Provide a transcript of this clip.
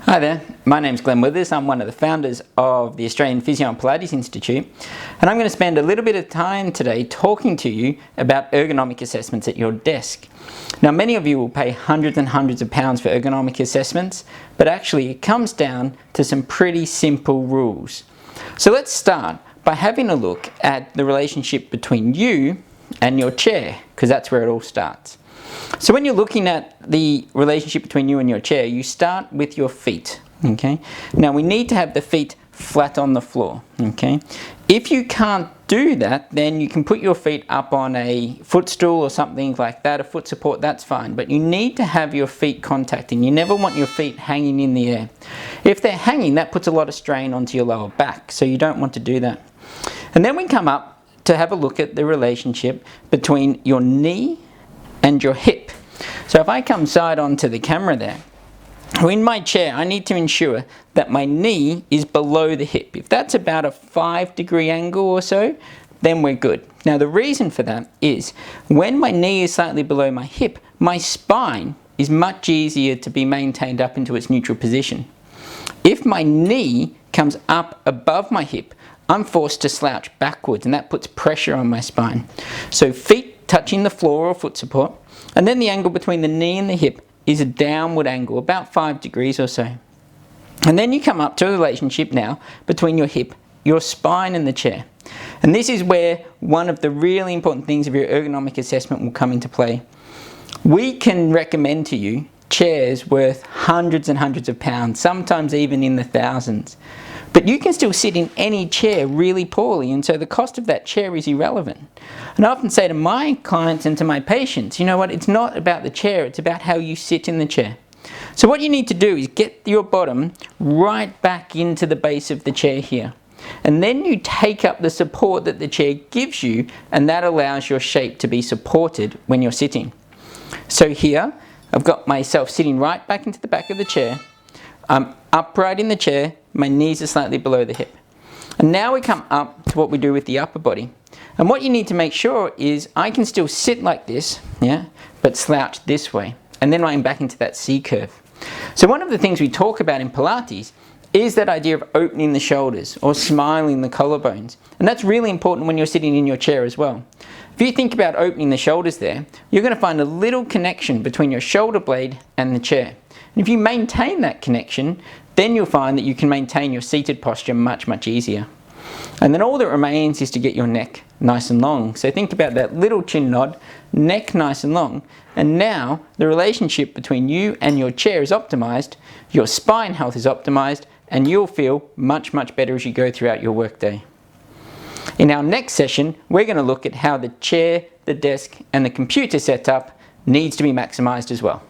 Hi there, my name's Glenn Withers. I'm one of the founders of the Australian Physio and Pilates Institute, and I'm going to spend a little bit of time today talking to you about ergonomic assessments at your desk. Now, many of you will pay hundreds and hundreds of pounds for ergonomic assessments, but actually it comes down to some pretty simple rules. So let's start by having a look at the relationship between you and your chair, because that's where it all starts. So when you're looking at the relationship between you and your chair, you start with your feet, okay? Now we need to have the feet flat on the floor, okay? If you can't do that, then you can put your feet up on a footstool or something like that, a foot support, that's fine. But you need to have your feet contacting. You never want your feet hanging in the air. If they're hanging, that puts a lot of strain onto your lower back, so you don't want to do that. And then we come up to have a look at the relationship between your knee and your hip. So if I come side on to the camera there, in my chair I need to ensure that my knee is below the hip. If that's about a 5-degree angle or so, then we're good. Now the reason for that is when my knee is slightly below my hip, my spine is much easier to be maintained up into its neutral position. If my knee comes up above my hip, I'm forced to slouch backwards, and that puts pressure on my spine. So feet touching the floor or foot support, and then the angle between the knee and the hip is a downward angle, about 5 degrees or so. And then you come up to a relationship now between your hip, your spine and the chair. And this is where one of the really important things of your ergonomic assessment will come into play. We can recommend to you chairs worth hundreds and hundreds of pounds, sometimes even in the thousands. But you can still sit in any chair really poorly, and so the cost of that chair is irrelevant. And I often say to my clients and to my patients, you know what, it's not about the chair, it's about how you sit in the chair. So what you need to do is get your bottom right back into the base of the chair here. And then you take up the support that the chair gives you, and that allows your shape to be supported when you're sitting. So here, I've got myself sitting right back into the back of the chair. I'm upright in the chair, my knees are slightly below the hip. And now we come up to what we do with the upper body. And what you need to make sure is I can still sit like this, yeah, but slouch this way. And then I'm back into that C curve. So one of the things we talk about in Pilates is that idea of opening the shoulders or smiling the collarbones. And that's really important when you're sitting in your chair as well. If you think about opening the shoulders there, you're going to find a little connection between your shoulder blade and the chair. And if you maintain that connection, then you'll find that you can maintain your seated posture much easier. And then all that remains is to get your neck nice and long. So think about that little chin nod, neck nice and long, and now the relationship between you and your chair is optimized, your spine health is optimized, and you'll feel much better as you go throughout your workday. In our next session, we're going to look at how the chair, the desk, and the computer setup needs to be maximized as well.